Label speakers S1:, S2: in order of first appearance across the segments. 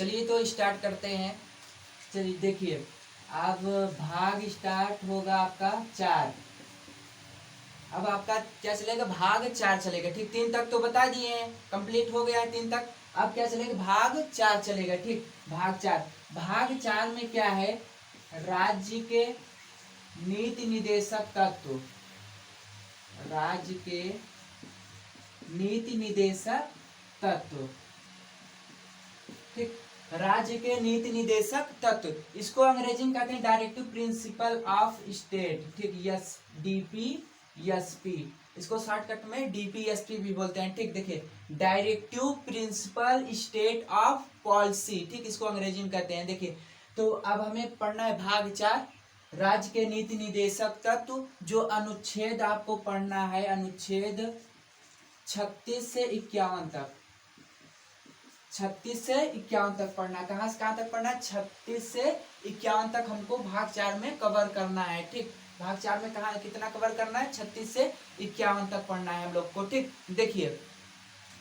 S1: चलिए तो स्टार्ट करते हैं। चलिए देखिए, अब भाग स्टार्ट होगा आपका 4। अब आपका क्या चलेगा, भाग 4 चलेगा। ठीक, 3 तक तो बता दिए हैं, कंप्लीट हो गया है 3 तक। अब क्या चलेगा, भाग 4 चलेगा। ठीक, भाग 4। भाग 4 में क्या है, राज्य के नीति निदेशक तत्व, राज्य के नीति निदेशक तत्व। ठीक, राज्य के नीति निदेशक तत्व, इसको अंग्रेजी में कहते हैं डायरेक्टिव प्रिंसिपल ऑफ स्टेट। ठीक, यस, डीपीएसपी, इसको शॉर्टकट में डीपीएसपी भी बोलते हैं। ठीक, देखिए, directive principle state of policy. ठीक, इसको अंग्रेजी में कहते हैं। देखिए, तो अब हमें पढ़ना है भाग 4, राज्य के नीति निदेशक तत्व। जो अनुच्छेद आपको पढ़ना है, अनुच्छेद 36 से 51 तक, 36 से 51 तक पढ़ना। कहाँ से कहाँ तक पढ़ना, 36 से 51 तक हमको भाग 4 में कवर करना है। ठीक, भाग 4 में कहाँ कितना कवर करना है, 36 से 51 तक पढ़ना है हम लोग को। ठीक, देखिए,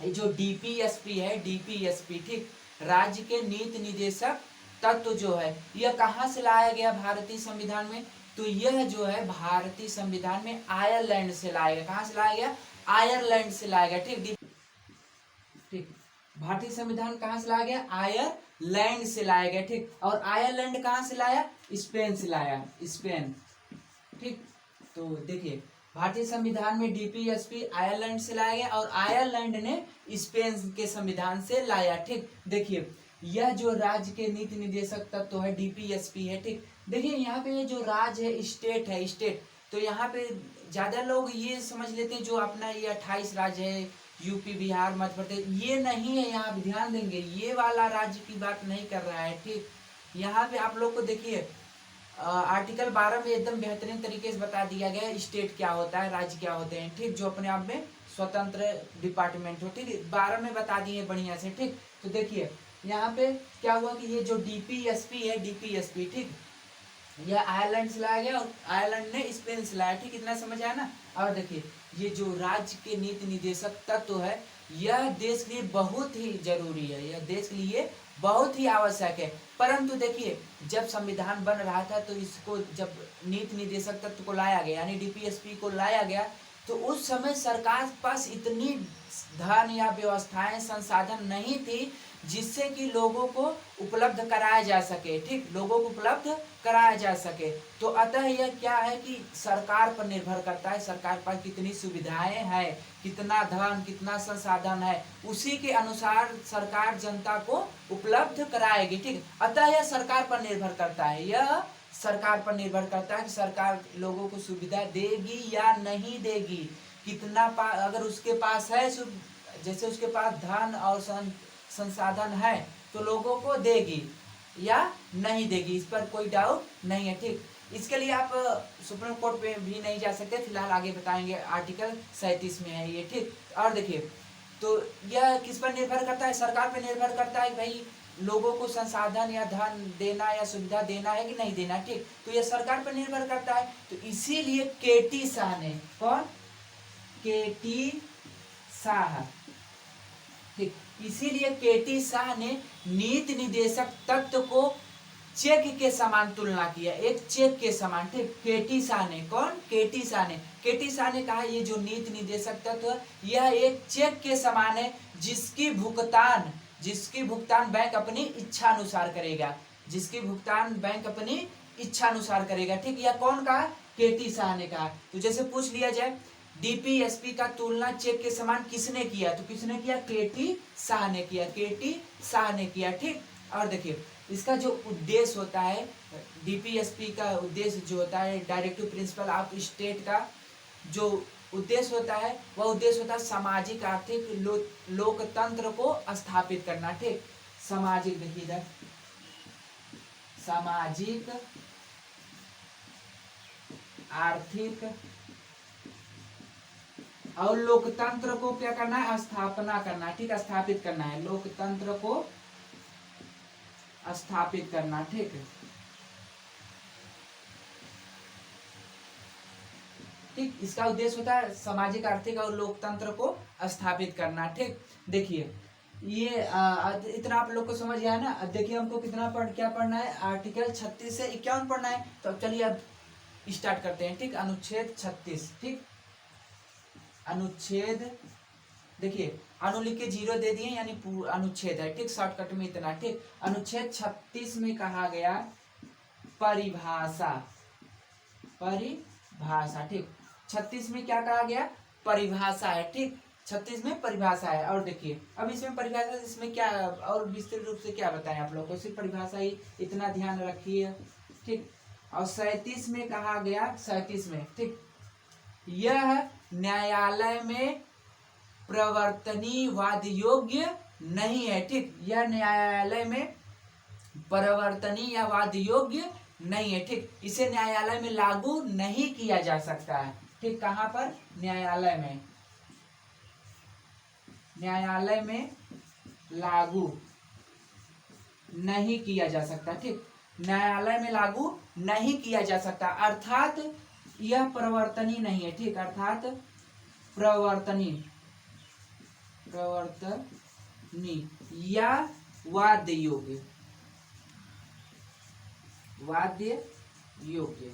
S1: जो डीपीएसपी है, डीपीएसपी, ठीक, राज्य के नीति निदेशक तत्व जो है, यह कहाँ से लाया गया भारतीय संविधान में, तो यह जो है भारतीय संविधान में आयरलैंड से लाया गया। कहाँ से लाया गया, आयरलैंड से लाया गया। ठीक, ठीक, भारतीय संविधान कहाँ से लाया गया, आयरलैंड से लाया गया। ठीक, और आयरलैंड कहाँ से लाया, स्पेन से लाया, स्पेन। ठीक, तो देखिए, भारतीय संविधान में डीपीएसपी आयरलैंड से लाया गया और आयरलैंड ने स्पेन के संविधान से लाया। ठीक, देखिए, यह जो राज्य के नीति निदेशक तत्व है, डीपीएसपी है। ठीक, देखिए, यहाँ पे ये जो राज्य है, स्टेट है, स्टेट, तो यहाँ पे ज्यादा लोग ये समझ लेते हैं जो अपना ये 28 राज्य है, यूपी, बिहार, मध्य प्रदेश, ये नहीं है। यहाँ पे ध्यान देंगे, ये वाला राज्य की बात नहीं कर रहा है। ठीक, यहाँ पे आप लोग को देखिए, आर्टिकल 12 में एकदम बेहतरीन तरीके से बता दिया गया है स्टेट क्या होता है, राज्य क्या होते हैं। ठीक, जो अपने आप में स्वतंत्र डिपार्टमेंट हो। ठीक, 12 में बता दिए बढ़िया से। ठीक, तो देखिए, यहाँ पे क्या हुआ कि ये जो डीपीएसपी है, डीपीएसपी, ठीक, यह आयरलैंड से लाया गया और आयरलैंड ने स्पेन से लाया। ठीक, इतना समझ आया ना। और देखिए, ये जो राज्य के नीति निदेशक तत्व है, यह देश के लिए बहुत ही जरूरी है, यह देश के लिए बहुत ही आवश्यक है। परंतु देखिए, जब संविधान बन रहा था तो इसको जब नीति निदेशक तत्व को लाया गया, यानी डीपीएसपी को लाया गया, तो उस समय सरकार के पास इतनी धन या व्यवस्थाएं, संसाधन नहीं थी जिससे कि लोगों को उपलब्ध कराया जा सके। ठीक, लोगों को उपलब्ध कराया जा सके। तो अतः यह क्या है कि सरकार पर निर्भर करता है, सरकार के पास कितनी सुविधाएं हैं, कितना धन, कितना संसाधन है, उसी के अनुसार सरकार जनता को उपलब्ध कराएगी। ठीक, अतः यह सरकार पर निर्भर करता है, यह सरकार पर निर्भर करता है कि सरकार लोगों को सुविधा देगी या नहीं देगी। कितना अगर उसके पास है, जैसे उसके पास धन और संसाधन है, तो लोगों को देगी या नहीं देगी, इस पर कोई डाउट नहीं है। ठीक, इसके लिए आप सुप्रीम कोर्ट पे भी नहीं जा सकते, फिलहाल आगे बताएंगे, आर्टिकल 37 में है ये। ठीक, और देखिए, तो यह किस पर निर्भर करता है, सरकार पर निर्भर करता है भाई लोगों को संसाधन या धन देना या सुविधा देना है कि नहीं देना। ठीक, तो यह सरकार पर निर्भर करता है। तो इसीलिए केटी शाह ने, कौन, केटी शाह, ठीक, इसीलिए केटी शाह ने नीति निदेशक तत्व को चेक के समान तुलना किया, एक चेक के समान। ठीक, केटी शाह ने, कौन, केटी शाह ने, केटी शाह ने कहा ये जो नीति निदेशक तत्व यह एक चेक के समान है जिसकी भुगतान बैंक अपनी इच्छा अनुसार करेगा, जिसकी भुगतान बैंक अपनी इच्छा अनुसार करेगा। ठीक, यह कौन कहा, केटी शाह ने कहा। तो जैसे पूछ लिया जाए डीपीएसपी का तुलना चेक के समान किसने किया, तो किसने किया, केटी शाह ने किया, केटी शाह ने किया। ठीक, और देखिए, इसका जो उद्देश्य होता है, डीपीएसपी का उद्देश्य जो होता है, डायरेक्टिव प्रिंसिपल ऑफ स्टेट का जो उद्देश्य होता है, वह उद्देश्य होता है सामाजिक, आर्थिक, लोकतंत्र को स्थापित करना। ठीक, सामाजिक, देखिए इधर, सामाजिक, आर्थिक और लोकतंत्र को क्या करना है, स्थापना करना है। ठीक, स्थापित करना है, लोकतंत्र को स्थापित करना। ठीक, ठीक, इसका उद्देश्य होता है सामाजिक, आर्थिक और लोकतंत्र को स्थापित करना। ठीक, देखिए, ये इतना आप लोग को समझ गया है ना। अब देखिए हमको कितना क्या पढ़ना है, आर्टिकल 36 से 51 पढ़ना है। तो अब चलिए अब स्टार्ट करते हैं। ठीक, अनुच्छेद 36। ठीक, अनुच्छेद, देखिए अनु लिख के 0 दे दिए यानी अनुच्छेद है। ठीक, शॉर्टकट में इतना। ठीक, अनुच्छेद 36 में कहा गया परिभाषा। परिभाषा, ठीक, 36 में क्या कहा गया, परिभाषा है। ठीक, 36 में परिभाषा है। और देखिए अब इसमें परिभाषा, इसमें क्या और विस्तृत रूप से क्या बताएं आप लोग को, सिर्फ परिभाषा ही, इतना ध्यान रखिए। ठीक, और 37 में कहा गया, 37 में, ठीक, यह न्यायालय में प्रवर्तनीय वाद योग्य नहीं है। ठीक, यह न्यायालय में परिवर्तनीय या वाद योग्य नहीं है। ठीक, इसे न्यायालय में लागू नहीं किया जा सकता है। ठीक, कहां पर, न्यायालय में, न्यायालय में लागू नहीं किया जा सकता। ठीक, न्यायालय में लागू नहीं किया जा सकता, अर्थात यह प्रवर्तनीय नहीं है। ठीक, अर्थात प्रवर्तनीय या वाद्य योग्य, वाद्य योग्य।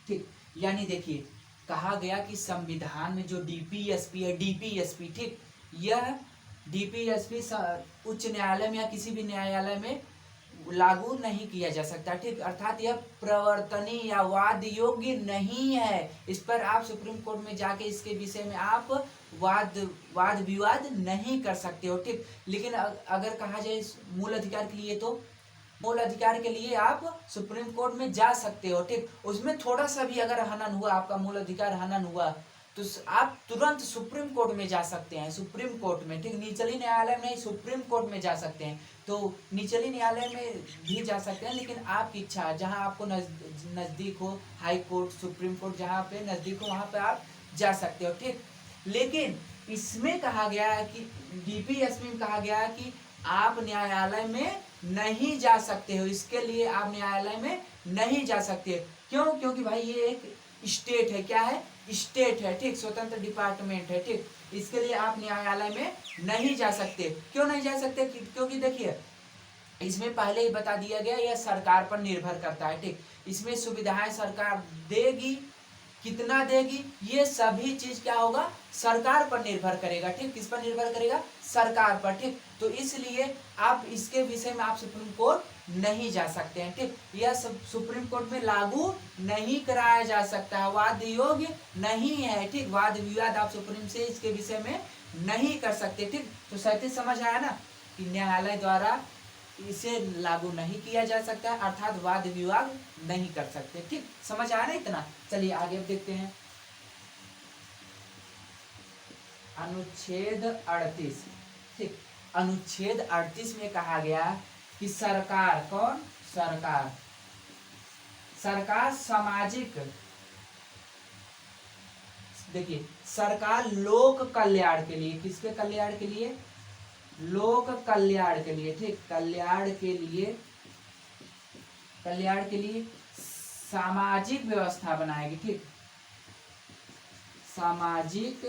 S1: ठीक, यानी देखिए कहा गया कि संविधान में जो डीपीएसपी है, डीपीएसपी, ठीक, यह डीपीएसपी उच्च न्यायालय में या किसी भी न्यायालय में लागू नहीं किया जा सकता। ठीक, अर्थात यह प्रवर्तनीय या वाद योग्य नहीं है। इस पर आप सुप्रीम कोर्ट में जाके इसके विषय में आप वाद विवाद नहीं कर सकते हो। ठीक, लेकिन अगर कहा जाए मूल अधिकार के लिए, तो मूल अधिकार के लिए आप सुप्रीम कोर्ट में जा सकते हो। ठीक, उसमें थोड़ा सा भी अगर हनन हुआ, आपका मूल अधिकार हनन हुआ, तो आप तुरंत सुप्रीम कोर्ट में जा सकते हैं। सुप्रीम कोर्ट में, ठीक, निचली न्यायालय में नहीं, सुप्रीम कोर्ट में जा सकते हैं। तो निचली न्यायालय में भी जा सकते हैं, लेकिन आपकी इच्छा, जहां आपको नजदीक हो, हाई कोर्ट, सुप्रीम कोर्ट जहां पे नजदीक हो, वहां पे आप जा सकते हो। ठीक, लेकिन इसमें कहा गया है कि डीपीएसपी में कहा गया है कि आप न्यायालय में नहीं जा सकते हो। इसके लिए आप न्यायालय में नहीं जा सकते। क्यों? क्योंकि भाई ये एक स्टेट है। क्या है? स्टेट है। ठीक, स्वतंत्र डिपार्टमेंट है। ठीक, इसके लिए आप न्यायालय में नहीं जा सकते। क्यों नहीं जा सकते? क्योंकि देखिए इसमें पहले ही बता दिया गया, यह सरकार पर निर्भर करता है। ठीक, इसमें सुविधाएं सरकार देगी, कितना देगी, ये सभी चीज क्या होगा, सरकार पर निर्भर करेगा। ठीक, किस पर निर्भर करेगा? सरकार पर। ठीक, तो इसलिए आप इसके विषय में आप सुप्रीम कोर्ट नहीं जा सकते हैं। ठीक, यह सब सुप्रीम कोर्ट में लागू नहीं कराया जा सकता है, वाद योग्य नहीं है। ठीक, वाद विवाद आप सुप्रीम से इसके विषय में नहीं कर सकते। ठीक, तो 37 समझ आया ना कि न्यायालय द्वारा इसे लागू नहीं किया जा सकता, अर्थात वाद विवाद नहीं कर सकते। ठीक, समझ आया ना इतना। चलिए आगे अब देखते हैं अनुच्छेद 38। ठीक, अनुच्छेद 38 में कहा गया कि सरकार, कौन? सरकार, सरकार सामाजिक, देखिए सरकार लोक कल्याण के लिए, किसके कल्याण के लिए? लोक कल्याण के लिए। ठीक, कल्याण के लिए, कल्याण के लिए सामाजिक व्यवस्था बनाएगी। ठीक, सामाजिक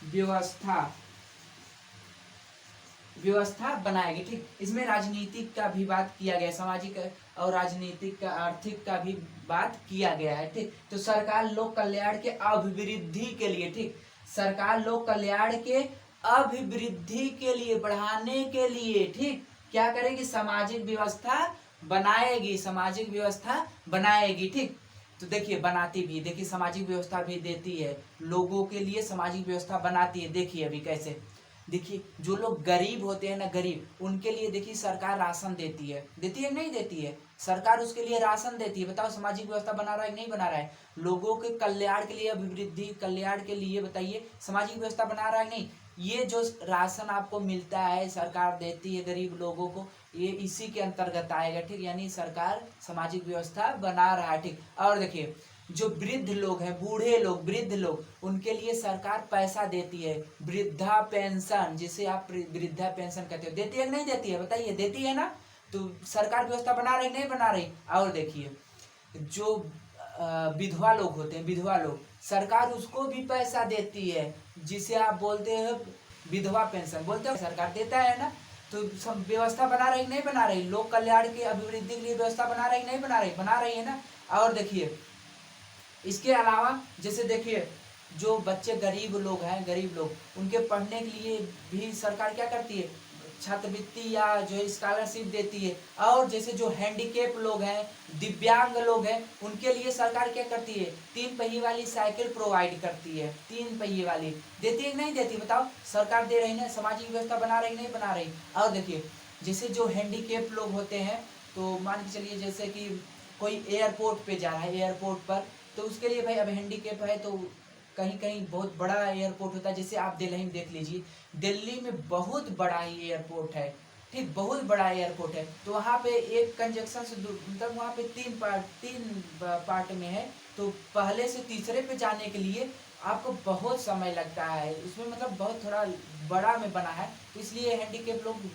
S1: व्यवस्था बनाएगी। ठीक, इसमें राजनीतिक का भी बात किया गया, सामाजिक और राजनीतिक का, आर्थिक का भी बात किया गया है। ठीक, तो सरकार लोक कल्याण के अभिवृद्धि के लिए, ठीक, सरकार लोक कल्याण के अभिवृद्धि के लिए, बढ़ाने के लिए, ठीक, क्या करेगी? सामाजिक व्यवस्था बनाएगी, सामाजिक व्यवस्था बनाएगी। ठीक, तो देखिए बनाती भी, देखिए सामाजिक व्यवस्था भी देती है, लोगों के लिए सामाजिक व्यवस्था बनाती है। देखिए अभी कैसे, देखिए जो लोग गरीब होते हैं ना, गरीब, उनके लिए देखिए सरकार राशन देती है, देती है नहीं देती है? सरकार उसके लिए राशन देती है। बताओ सामाजिक व्यवस्था बना रहा है कि नहीं बना रहा है? लोगों के कल्याण के लिए, अभिवृद्धि कल्याण के लिए, बताइए सामाजिक व्यवस्था बना रहा है नहीं? ये जो राशन आपको मिलता है, सरकार देती है गरीब लोगों को, ये इसी के अंतर्गत आएगा। ठीक, यानी सरकार सामाजिक व्यवस्था बना रहा है। ठीक, और देखिए जो वृद्ध लोग हैं, बूढ़े लोग, वृद्ध लोग, उनके लिए सरकार पैसा देती है, वृद्धा पेंशन, जिसे आप वृद्धा पेंशन कहते हो, देती है कि नहीं देती है? बताइए, देती है ना? तो सरकार व्यवस्था बना रही नहीं बना रही? और देखिए जो विधवा लोग होते हैं, विधवा लोग, सरकार उसको भी पैसा देती है, जिसे आप बोलते हैं विधवा पेंशन बोलते हैं, सरकार देता है ना। तो सब व्यवस्था बना रही नहीं बना रही, लोक कल्याण की अभिवृद्धि के लिए व्यवस्था बना रही नहीं बना रही है ना। और देखिए इसके अलावा जैसे देखिए जो बच्चे गरीब लोग हैं, गरीब लोग उनके पढ़ने के लिए भी सरकार क्या करती है, छात्रवृत्ति या जो है स्कॉलरशिप देती है। और जैसे जो हैंडीकेप लोग हैं, दिव्यांग लोग हैं, उनके लिए सरकार क्या करती है, 3 पहिए वाली साइकिल प्रोवाइड करती है। 3 पहिए वाली देती है नहीं देती, बताओ, सरकार दे रही ना, सामाजिक व्यवस्था बना रही नहीं बना रही। और देखिए जैसे जो हैंडीकेप लोग होते हैं, तो मान के चलिए जैसे कि कोई एयरपोर्ट पे जा रहा है, एयरपोर्ट पर, तो उसके लिए भाई अब हैंडीकेप है तो कहीं कहीं बहुत बड़ा एयरपोर्ट होता है। जैसे आप दिल्ली में देख लीजिए, दिल्ली में बहुत बड़ा ही एयरपोर्ट है, ठीक, बहुत बड़ा एयरपोर्ट है। तो वहाँ पे एक कंजक्शन से मतलब वहाँ पे 3 पार्ट में है, तो पहले से तीसरे पे जाने के लिए आपको बहुत समय लगता है उसमें, मतलब बहुत थोड़ा बड़ा में बना है, तो इसलिए हैंडीकेप लोग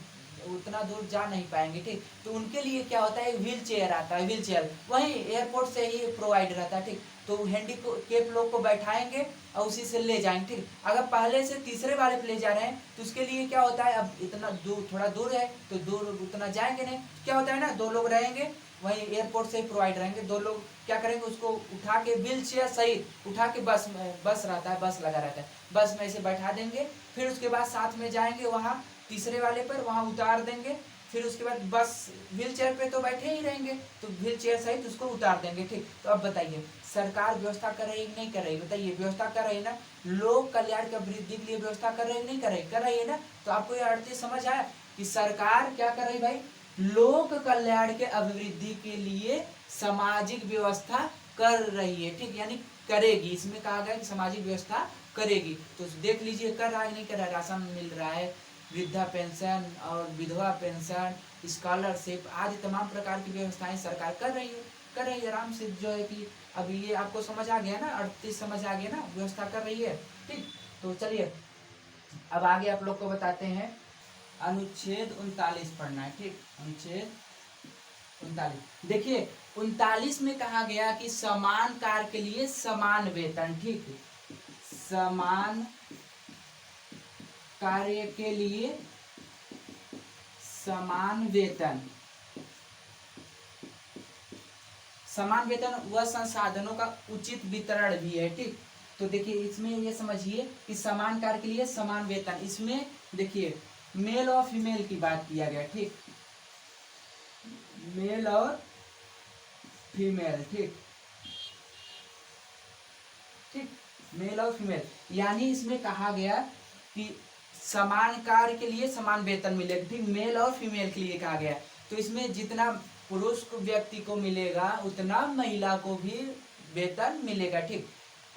S1: उतना दूर जा नहीं पाएंगे, ठीक। तो उनके लिए क्या होता है, व्हील चेयर आता है, व्हील चेयर वहीं एयरपोर्ट से ही प्रोवाइड रहता है, ठीक। तो हैंडीकेप लोग को बैठाएंगे और उसी से ले जाएंगे, ठीक। अगर पहले से तीसरे वाले पे ले जा रहे हैं तो उसके लिए क्या होता है, अब इतना दूर, थोड़ा दूर है तो दूर उतना जाएंगे नहीं, क्या होता है ना, 2 लोग रहेंगे वहीं एयरपोर्ट से ही प्रोवाइड रहेंगे, 2 लोग क्या करेंगे, उसको उठा के व्हील चेयर सहित उठा के बस में, बस रहता है, बस लगा रहता है, बस में इसे बैठा देंगे। फिर उसके बाद साथ में जाएंगे वहाँ तीसरे वाले पर, वहाँ उतार देंगे। फिर उसके बाद बस व्हील चेयर पे तो बैठे ही रहेंगे, तो व्हील चेयर सहित उसको उतार देंगे, ठीक। तो अब बताइए सरकार व्यवस्था कर रही नहीं कर रही, बताइए, व्यवस्था कर रही ना, लोक कल्याण की वृद्धि के लिए व्यवस्था कर रही नहीं कर रही है ना। तो आपको ये अर्थ समझ आया कि सरकार क्या कर रही भाई, लोक कल्याण के अभिवृद्धि के लिए सामाजिक व्यवस्था कर रही है, ठीक, यानी करेगी। इसमें कहा गया कि सामाजिक व्यवस्था करेगी। तो देख लीजिए कर रहा है नहीं कर रहा है, राशन मिल रहा है, वृद्धा पेंशन और विधवा पेंशन, स्कॉलरशिप आदि तमाम प्रकार की व्यवस्थाएं सरकार कर रही है आराम से, जो है कि अभी ये आपको समझ आ गया ना, 38 समझ आ गया ना, व्यवस्था कर रही है, ठीक। तो चलिए अब आगे आप लोग को बताते हैं, अनुच्छेद 39 पढ़ना है, ठीक। अनुच्छेद 39 देखिए, 39 में कहा गया कि समान कार्य के लिए समान वेतन, ठीक, समान कार्य के लिए समान वेतन, समान वेतन व संसाधनों का उचित वितरण भी है, ठीक। तो देखिए इसमें ये समझिए कि समान कार्य के लिए समान वेतन, इसमें देखिए मेल और फीमेल की बात किया गया, ठीक, मेल और फीमेल, ठीक, ठीक, मेल और फीमेल, यानी इसमें कहा गया कि समान कार्य के लिए समान वेतन मिलेगा, ठीक, मेल और फीमेल के लिए कहा गया। तो इसमें जितना पुरुष व्यक्ति को मिलेगा उतना महिला को भी वेतन मिलेगा, ठीक।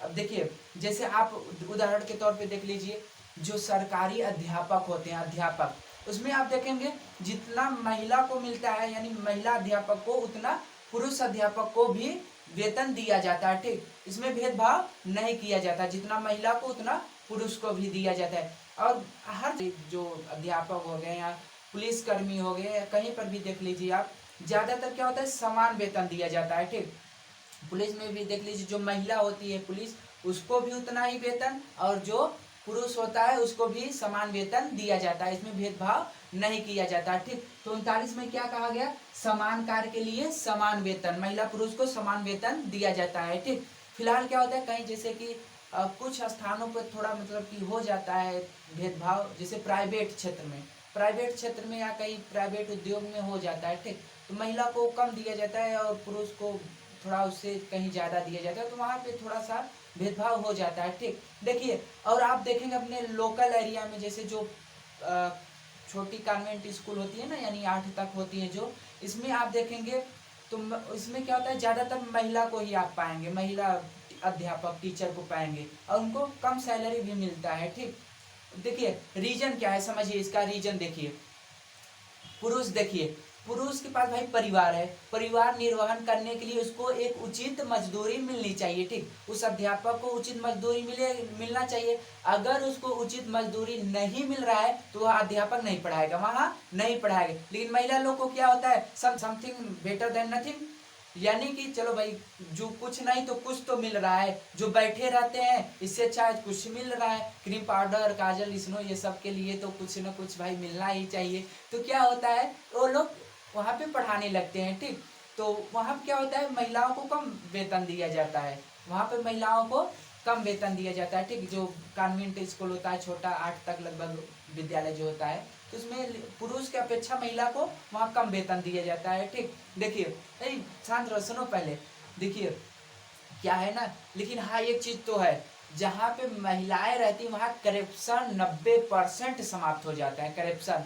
S1: अब देखिए जैसे आप उदाहरण के तौर पे देख लीजिए, जो सरकारी अध्यापक होते हैं, अध्यापक, उसमें आप देखेंगे जितना महिला को मिलता है, यानी महिला अध्यापक को उतना पुरुष अध्यापक को भी वेतन दिया जाता है, ठीक। इसमें भेदभाव नहीं किया जाता, जितना महिला को उतना पुरुष को भी दिया जाता है। और हर जो अध्यापक हो गए या पुलिसकर्मी हो गए या कहीं पर भी देख लीजिए आप, ज्यादातर क्या होता है, समान वेतन दिया जाता है, ठीक। पुलिस में भी देख लीजिए, जो महिला होती है पुलिस, उसको भी उतना ही वेतन, और जो पुरुष होता है उसको भी समान वेतन दिया जाता है, इसमें भेदभाव नहीं किया जाता, ठीक। तो 39 में क्या कहा गया, समान कार्य के लिए समान वेतन, महिला पुरुष को समान वेतन दिया जाता है, ठीक। फिलहाल क्या होता है, कहीं जैसे कि कुछ स्थानों पर थोड़ा मतलब कि हो जाता है भेदभाव, जैसे प्राइवेट क्षेत्र में या कहीं प्राइवेट उद्योग में हो जाता है, ठीक। तो महिला को कम दिया जाता है और पुरुष को थोड़ा उससे कहीं ज़्यादा दिया जाता है, तो वहाँ पे थोड़ा सा भेदभाव हो जाता है, ठीक। देखिए और आप देखेंगे अपने लोकल एरिया में, जैसे जो छोटी कॉन्वेंट स्कूल होती है ना, यानी 8 तक होती है जो, इसमें आप देखेंगे तो इसमें क्या होता है, ज़्यादातर महिला को ही आप पाएंगे, महिला अध्यापक टीचर को पाएंगे, और उनको कम सैलरी भी मिलता है, ठीक। देखिए रीजन क्या है, समझिए इसका रीजन देखिए, पुरुष देखिए, पुरुष के पास भाई परिवार है, परिवार निर्वहन करने के लिए उसको एक उचित मजदूरी मिलनी चाहिए, ठीक। उस अध्यापक को उचित मजदूरी मिलना चाहिए। अगर उसको उचित मजदूरी नहीं मिल रहा है तो वह अध्यापक नहीं पढ़ाएगा, वहाँ नहीं पढ़ाएगा। लेकिन महिला लोग को क्या होता है, समथिंग बेटर देन नथिंग, यानी कि चलो भाई, जो कुछ नहीं तो कुछ तो मिल रहा है, जो बैठे रहते हैं इससे अच्छा है कुछ मिल रहा है, क्रीम पाउडर काजल स्नो ये सब के लिए तो कुछ ना कुछ भाई मिलना ही चाहिए। तो क्या होता है, वो लोग वहाँ पे पढ़ाने लगते हैं, ठीक। तो वहाँ पे क्या होता है, महिलाओं को कम वेतन दिया जाता है, वहाँ पे महिलाओं को कम वेतन दिया जाता है, ठीक। जो कॉन्वेंट स्कूल होता है छोटा 8 तक लगभग विद्यालय जो होता है, तो उसमें पुरुष की अपेक्षा महिला को वहाँ कम वेतन दिया जाता है, ठीक। देखिए, नहीं शांत रहो, सुनो पहले। देखिए क्या है ना, लेकिन हाँ एक चीज तो है, जहाँ पे महिलाएं रहती वहाँ करप्शन 90% समाप्त हो जाता है। करप्शन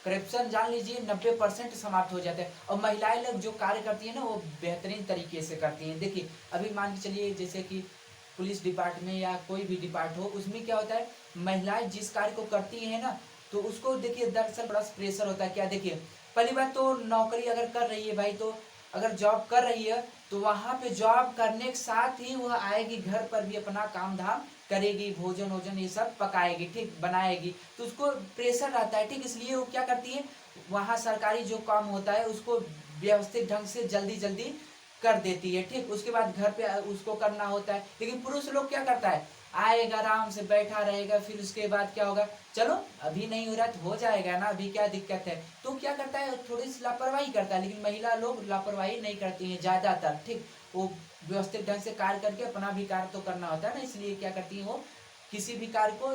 S1: करप्शन जान लीजिए 90% समाप्त हो जाता है, और महिलाएं लोग जो कार्य करती है ना वो बेहतरीन तरीके से करती हैं। देखिए अभी मान के चलिए जैसे कि पुलिस डिपार्टमेंट या कोई भी डिपार्ट हो, उसमें क्या होता है, महिलाएं जिस कार्य को करती है ना, तो उसको देखिए दरअसल बड़ा प्रेशर होता है। क्या, देखिए पहली बात तो नौकरी अगर कर रही है भाई, तो अगर जॉब कर रही है तो वहां पे जॉब करने के साथ ही वह आएगी घर पर भी अपना काम धाम करेगी, भोजन वोजन ये सब पकाएगी, ठीक, बनाएगी, तो उसको प्रेशर रहता है, ठीक। इसलिए वो क्या करती है, वहां सरकारी जो काम होता है उसको व्यवस्थित ढंग से जल्दी जल्दी कर देती है, ठीक। उसके बाद घर पे उसको करना होता है। लेकिन पुरुष लोग क्या करता है, आएगा आराम से बैठा रहेगा, फिर उसके बाद क्या होगा, चलो अभी नहीं हो रहा तो हो जाएगा ना, अभी क्या दिक्कत है, तो क्या करता है, थोड़ी सी लापरवाही करता है। लेकिन महिला लोग लापरवाही नहीं करती हैं ज्यादातर, ठीक। वो व्यवस्थित ढंग से कार्य करके अपना भी कार्य तो करना होता है ना, इसलिए क्या करती है वो किसी भी कार्य को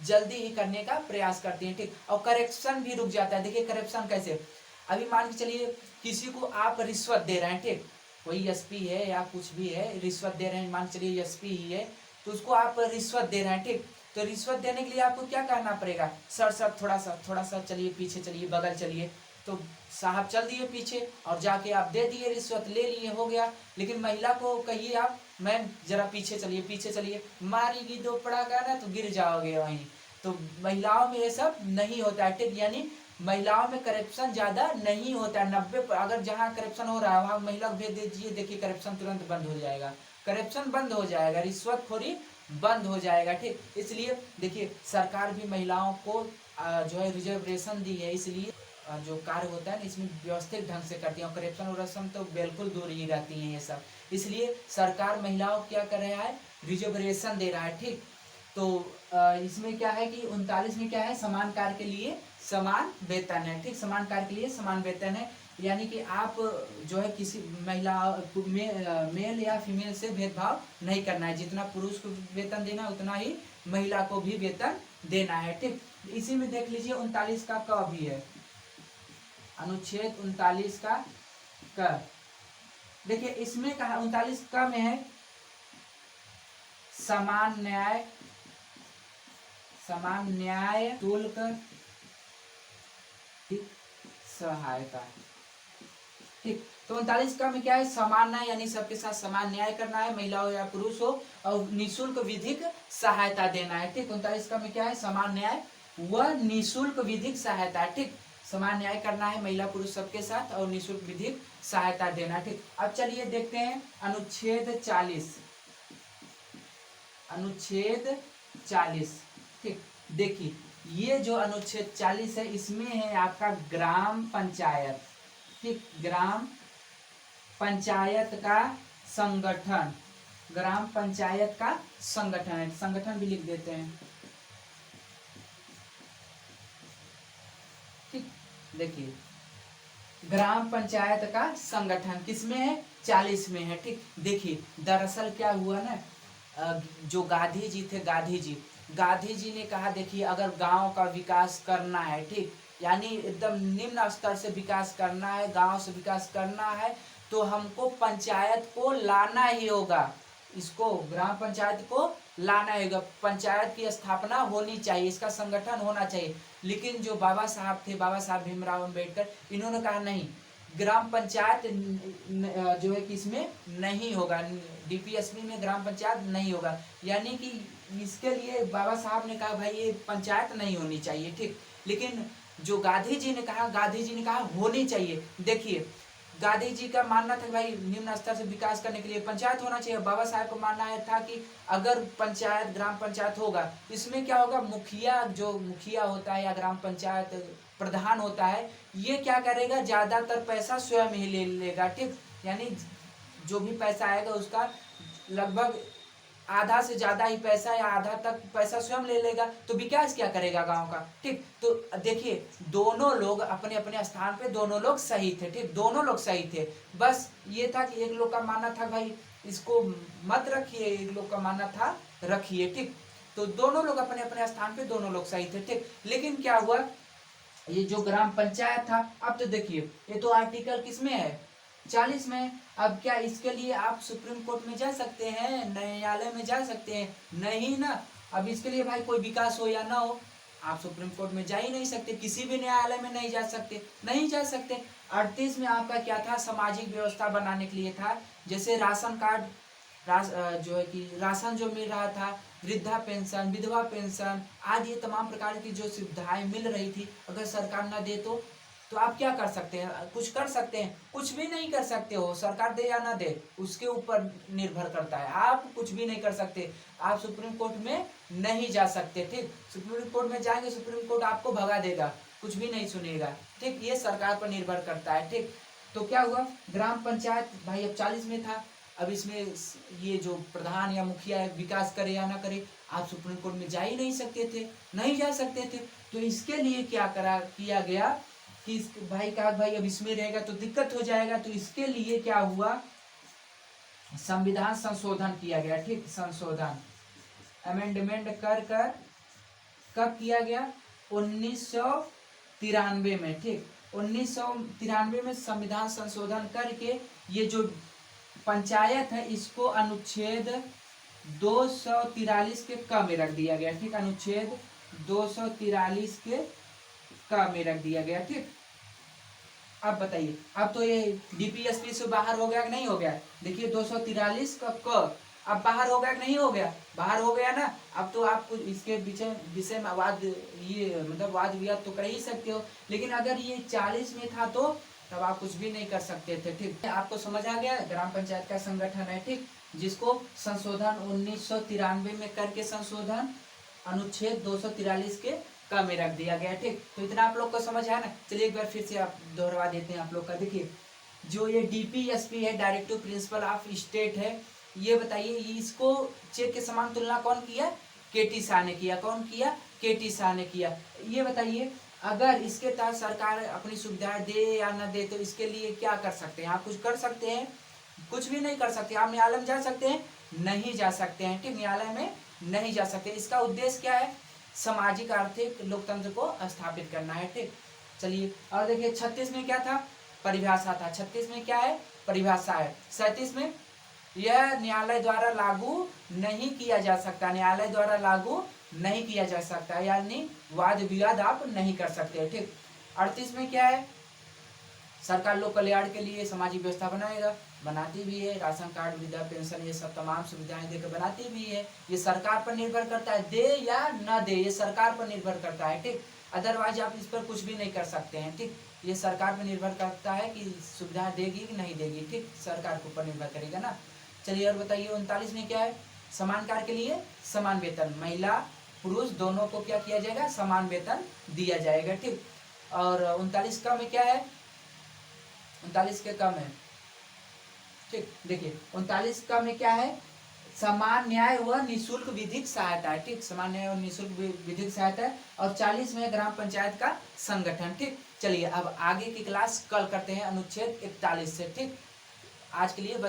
S1: जल्दी ही करने का प्रयास करती है, ठीक। और करेक्शन भी रुक जाता है। देखिए करेक्शन कैसे, अभी मान के चलिए किसी को आप रिश्वत दे रहे हैं, ठीक, कोई एसपी है या कुछ भी है, रिश्वत दे रहे हैं, मान चलिए एसपी ही है, तो उसको आप रिश्वत दे रहे हैं, ठीक। तो रिश्वत देने के लिए आपको क्या करना पड़ेगा, सर सर थोड़ा सा चलिए पीछे, चलिए बगल चलिए, तो साहब चल दिए पीछे और जाके आप दे दिए, रिश्वत ले लिए, हो गया। लेकिन महिला को कहिए आप, मैम जरा पीछे चलिए पीछे चलिए, मारेगी दो पड़ाका ना तो गिर जाओगे वहीं। तो महिलाओं में ये सब नहीं होता है, ठीक। यानी महिलाओं में करप्शन ज्यादा नहीं होता है। 90 अगर जहाँ करप्शन हो रहा है वहां महिला को भेज दीजिए, देखिए करप्शन तुरंत बंद हो जाएगा, करप्शन बंद हो जाएगा, रिश्वतखोरी बंद हो जाएगा, ठीक। इसलिए देखिए सरकार भी महिलाओं को जो है रिजर्वेशन दी है, इसलिए जो कार्य होता है ना इसमें व्यवस्थित ढंग से करती है, और करप्शन और रस्म तो बिल्कुल दूर ही रहती है ये सब। इसलिए सरकार महिलाओं को क्या कर रहा है, रिजर्वेशन दे रहा है, ठीक। तो इसमें क्या है कि 39 में क्या है, समान कार्य के लिए समान वेतन है, ठीक। समान कार्य के लिए समान वेतन है, यानी कि आप जो है किसी महिला मेल या फीमेल से भेदभाव नहीं करना है, जितना पुरुष को वेतन देना उतना ही महिला को भी वेतन देना है, ठीक। इसी में देख लीजिए 39 का क भी है, अनुच्छेद 39 का क। देखिए इसमें कहा 39 क में है समान न्याय शुल्क सहायता, ठीक। तो 39 का में क्या है, समान न्याय, यानी सबके साथ समान न्याय करना है, महिला हो या पुरुष हो, और निःशुल्क विधिक सहायता देना है, ठीक। 39 का में क्या है, समान न्याय व निःशुल्क विधिक सहायता, ठीक। समान न्याय करना है महिला पुरुष सबके साथ और निःशुल्क विधिक सहायता देना, ठीक। अब चलिए देखते हैं अनुच्छेद 40, अनुच्छेद 40, ठीक। देखिए ये जो अनुच्छेद 40 है इसमें है आपका ग्राम पंचायत, ठीक। ग्राम पंचायत का संगठन, ग्राम पंचायत का संगठन है, संगठन भी लिख देते हैं, ठीक। देखिए ग्राम पंचायत का संगठन किसमें है, 40 में है, ठीक। देखिए दरअसल क्या हुआ ना, जो गांधी जी थे, गांधी जी ने कहा देखिए अगर गांव का विकास करना है, ठीक, यानी एकदम निम्न स्तर से विकास करना है, गांव से विकास करना है, तो हमको पंचायत को लाना ही होगा, इसको ग्राम पंचायत को लाना होगा, पंचायत की स्थापना होनी चाहिए, इसका संगठन होना चाहिए। लेकिन जो बाबा साहब थे, बाबा साहब भीमराव अम्बेडकर, इन्होंने कहा नहीं, ग्राम पंचायत जो है कि इसमें नहीं होगा, डीपीएसपी में ग्राम पंचायत नहीं होगा, यानी कि इसके लिए बाबा साहब ने कहा भाई ये पंचायत नहीं होनी चाहिए, ठीक। लेकिन जो गांधी जी ने कहा होनी चाहिए। देखिए गांधी जी का मानना था भाई निम्न स्तर से विकास करने के लिए पंचायत होना चाहिए, बाबा साहब का मानना है था कि अगर पंचायत ग्राम पंचायत होगा इसमें क्या होगा, मुखिया जो मुखिया होता है या ग्राम पंचायत प्रधान होता है, ये क्या करेगा, ज्यादातर पैसा स्वयं ही ले लेगा, ठीक। यानी जो भी पैसा आएगा उसका लगभग आधा से ज्यादा ही पैसा या आधा तक पैसा स्वयं ले लेगा, तो विकास क्या करेगा गांव का। ठीक, तो देखिए दोनों लोग अपने अपने स्थान पे दोनों लोग सही थे। ठीक, दोनों लोग सही थे। बस ये था कि एक लोग का मानना था भाई इसको मत रखिए, एक लोग का मानना था रखिए। ठीक, तो दोनों लोग अपने अपने स्थान पे दोनों लोग सही थे। ठीक, लेकिन क्या हुआ, ये जो ग्राम पंचायत था, अब तो देखिए ये तो आर्टिकल किसमें है, 40 में। अब क्या इसके लिए आप सुप्रीम कोर्ट में जा सकते हैं, न्यायालय में जा सकते हैं? नहीं ना। अब इसके लिए भाई कोई विकास हो या ना हो, आप सुप्रीम कोर्ट में जा ही नहीं सकते, किसी भी न्यायालय में नहीं जा सकते, नहीं जा सकते। 38 में आपका क्या था, सामाजिक व्यवस्था बनाने के लिए था। जैसे राशन कार्ड, जो है कि राशन जो मिल रहा था, वृद्धा पेंशन, विधवा पेंशन आदि ये तमाम प्रकार की जो सुविधाएं मिल रही थी, अगर सरकार ना दे तो आप क्या कर सकते हैं? कुछ कर सकते हैं? कुछ भी नहीं कर सकते हो। सरकार दे या ना दे उसके ऊपर निर्भर करता है, आप कुछ भी नहीं कर सकते। आप सुप्रीम कोर्ट में नहीं जा सकते। ठीक, सुप्रीम कोर्ट में जाएंगे, सुप्रीम कोर्ट आपको भगा देगा, कुछ भी नहीं सुनेगा। ठीक, ये सरकार पर निर्भर करता है। ठीक, तो क्या हुआ, ग्राम पंचायत भाई अब 40 में था। अब इसमें ये जो प्रधान या मुखिया है, विकास करे या ना करे, आप सुप्रीम कोर्ट में जा ही नहीं सकते थे, नहीं जा सकते थे। तो इसके लिए क्या किया गया कि भाई कहा भाई अब इसमें रहेगा तो दिक्कत हो जाएगा, तो इसके लिए क्या हुआ, संविधान संशोधन किया गया। ठीक, संशोधन अमेंडमेंट कर कर कब किया गया, 1993 में। ठीक, 1993 में संविधान संशोधन करके ये जो पंचायत है इसको अनुच्छेद 243 के क में रख दिया गया। ठीक, अनुच्छेद 243 के क में रख दिया गया। ठीक, अब बताइए, अब तो ये डीपीएसपी से बाहर हो गया कि नहीं हो गया? देखिए 243 का क अब बाहर हो गया कि नहीं हो गया? बाहर हो गया ना। अब तो आप कुछ इसके विषय में ये मतलब वाद विवाद तो कर ही सकते हो, लेकिन अगर ये 40 में था तो तब आप कुछ भी नहीं कर सकते थे। ठीक, आपको समझ आ गया, ग्राम पंचायत का संगठन है। ठीक, जिसको संशोधन 1993 में करके संशोधन अनुच्छेद 243 के क में रख दिया गया। ठीक, तो इतना आप लोग को समझ है ना। चलिए एक बार फिर से आप दोहरा देते हैं आप लोग का। देखिए जो ये डीपीएसपी है, डायरेक्टिव प्रिंसिपल ऑफ स्टेट है, ये बताइए इसको चेक के समान तुलना कौन किया? केटी शाह ने किया। कौन किया? केटी शाह ने किया। ये बताइए अगर इसके तहत सरकार अपनी सुविधाएं दे या न दे तो इसके लिए क्या कर सकते हैं? आप कुछ कर सकते हैं? कुछ भी नहीं कर सकते। आप न्यायालय में जा सकते हैं? नहीं जा सकते हैं। ठीक, न्यायालय में नहीं जा सकते। इसका उद्देश्य क्या है? सामाजिक आर्थिक लोकतंत्र को स्थापित करना है। ठीक, चलिए और देखिए 36 में क्या था? परिभाषा था। 36 में क्या है? परिभाषा है। 37 में यह न्यायालय द्वारा लागू नहीं किया जा सकता, न्यायालय द्वारा लागू नहीं किया जा सकता, यानी वाद विवाद आप नहीं कर सकते। ठीक, 38 में क्या है? सरकार लोक कल्याण के लिए सामाजिक व्यवस्था बनाएगा, बनाती भी है। राशन कार्ड, वृद्धा पेंशन, ये सब तमाम सुविधाएं देकर बनाती भी है। ये सरकार पर निर्भर करता है, दे या ना दे, ये सरकार पर निर्भर करता है। ठीक, अदरवाइज आप इस पर कुछ भी नहीं कर सकते हैं। ठीक, ये सरकार पर निर्भर करता है कि सुविधा देगी कि नहीं देगी। ठीक, सरकार के ऊपर निर्भर करेगा ना। चलिए और बताइए 39 में क्या है? समान कार्य के लिए समान वेतन, महिला पुरुष दोनों को क्या किया जाएगा? समान वेतन दिया जाएगा। ठीक, और 39 का में क्या है? 39 के कम है। ठीक, देखिए 39 का में क्या है? समान न्याय व निःशुल्क विधिक सहायता है। ठीक, समान न्याय और निःशुल्क विधिक सहायता है। और 40 में ग्राम पंचायत का संगठन। ठीक, चलिए अब आगे की क्लास कल करते हैं अनुच्छेद 41 से। ठीक, आज के लिए